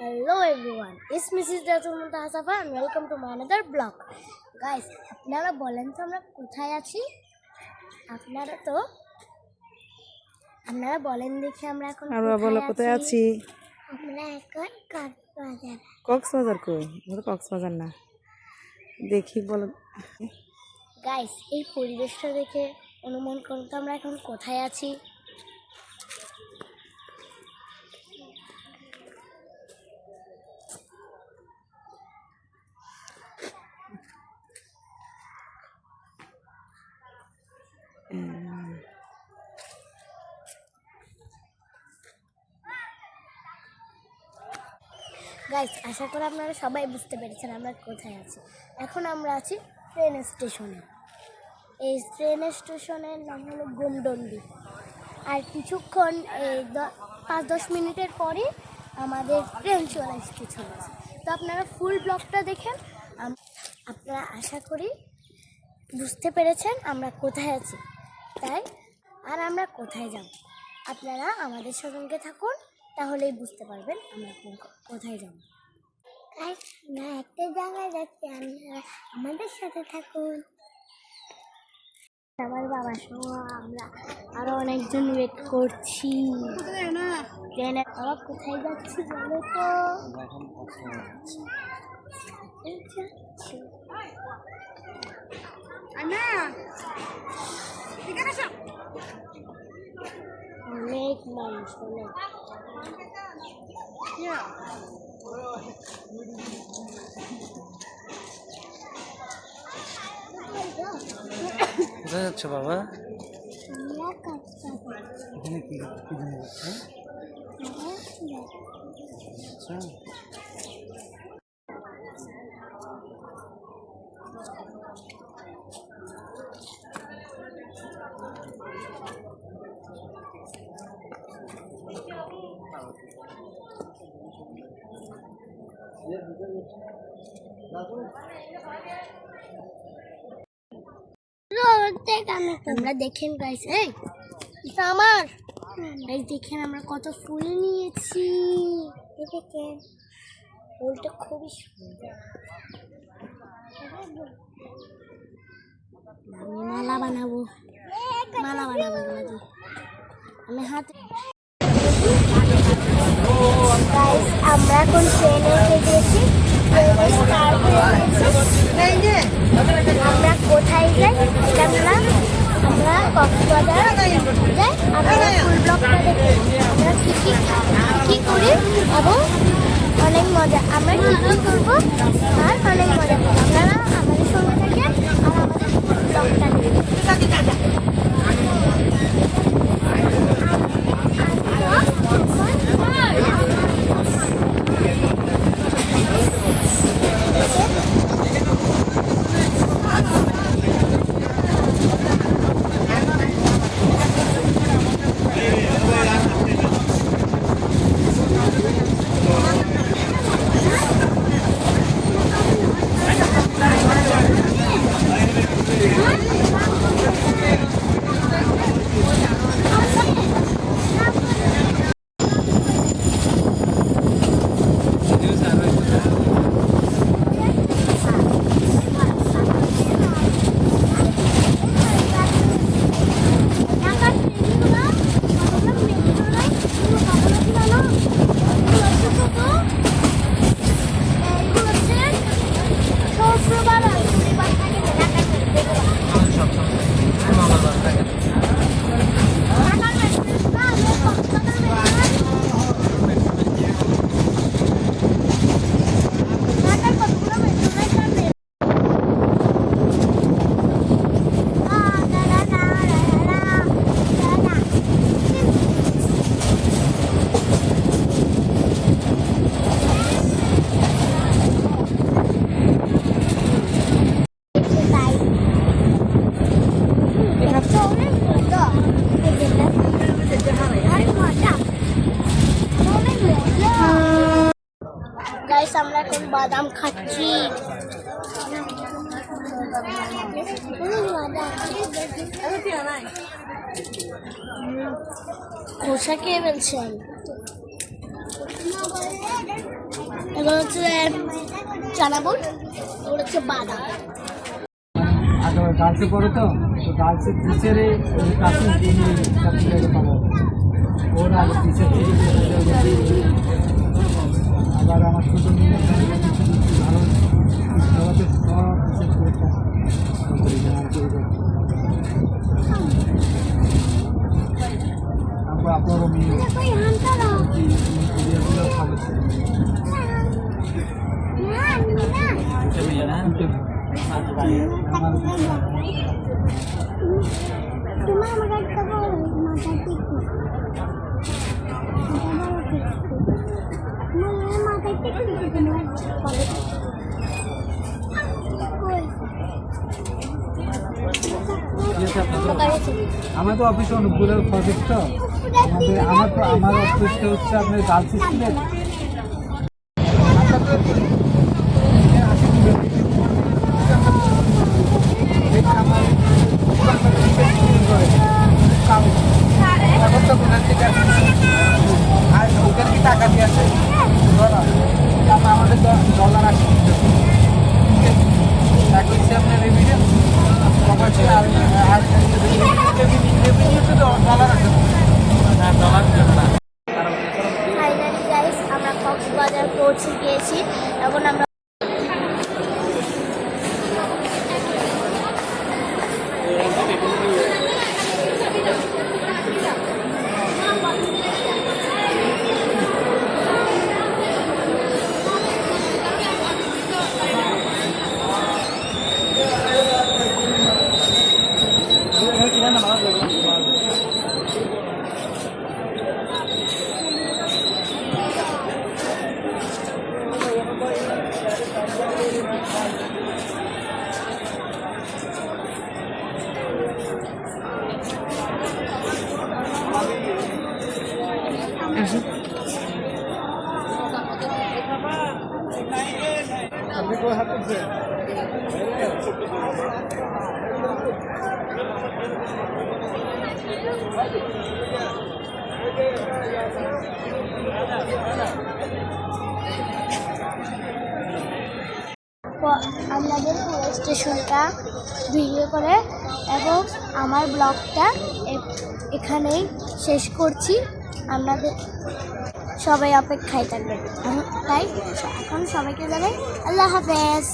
Hello everyone, it's Mrs. Ratul Muntahasafa and welcome to my another vlog. Guys, আপনারা বলেন তো আমরা কোথায় আছি? আপনারা বলেন দেখি আমরা এখন কোথায় আছি? আমরা এখন কক্সবাজার। কক্সবাজার কই? আমরা কক্সবাজার না। দেখি বলো। গাইস, এই পরিবেশটা দেখে অনুমান করুন তো আমরা এখন কোথায় আছি? গাইস, আশা করি আপনারা সবাই বুঝতে পেরেছেন আমরা কোথায় আছি। এখন আমরা আছি ট্রেন স্টেশনে। এই ট্রেন স্টেশনের নাম হলো গোমডন্ডি। আর কিছুক্ষণ 5-10 মিনিটের পরই আমাদের ট্রেন চলে আসতে চলেছে। তো আপনারা ফুল ব্লগটা দেখেন। আপনারা আশা করি বুঝতে পেরেছেন আমরা কোথায় আছি আর আমরা কোথায় যাব। আপনারা আমাদের সঙ্গে থাকুন, তাহলেই বুঝতে পারবেন আমরা কোথায় যাব। না, একটা জায়গায় যাচ্ছি, আমাদের সাথে থাকুন। আমার বাবার সঙ্গে আমরা আরো অনেকজন ওয়েট করছি। ট্রেনে বাবা কোথায় যাচ্ছি বলো তো? অনেক মানুষ, অনেক। কোথায় যাচ্ছ বাবা? এখানে কি জন্য যাচ্ছ? আচ্ছা, আমরা দেখেন গাইস, এটা আমার গাইস, দেখেন আমরা কত ফুল নিয়েছি। দেখেন ফুলটা খুবই সুন্দর। আমি মালা বানাবো আমি হাতে। গাইস, আমরা এখন ট্রেনে গেছি। আমরা কোথায় যাই? আমরা কক্সবাজার যাই। আমরা ফুল ব্লগটা দেখি আমরা কি করি এবং অনেক মজা। আমরা কি করবো আর অনেক মজা করবো। আপনারা আমাদের সঙ্গে থাকেন আর আমাদের ফুল ব্লগটা দেখেন। গাইস, আমরা এখন বাদাম খাচ্ছি। খোসা খেয়ে ফেলছি আমি। এখন হচ্ছে চানা বুট, ওর হচ্ছে বাদাম। আগে গার্লসে পড়ে তো গার্লসের টিচারে কাছে পাবো ওর আগে টিচার থেকে আবার আমার ছোটো মেয়ে ভালো সবাইকে সব টিচার পরীক্ষা আপনারও মেয়ে খাবে আমার তো অফিসে অনুকূলের প্রজেক্ট তো আমার অফিসটা হচ্ছে আপনার গার্লস স্কুলের আর ওখানে কি টাকা দিয়ে আছে আমাদের ডলার আসে আপনার রেভিডেন্স ডলার আছে ফাইনালি গাইস আমরা কক্সবাজার পৌঁছে গিয়েছি। এখন আমরা আপনি কোথায় হাত দিচ্ছেন আমাদের পুরো স্টেশনটা ভিডিও করে এবং আমার ব্লগটা এখানেই শেষ করছি। আপনাদের সবাই অপেক্ষায় থাকবেন, তাই এখন সবাইকে জানাই আল্লাহ হাফেজ।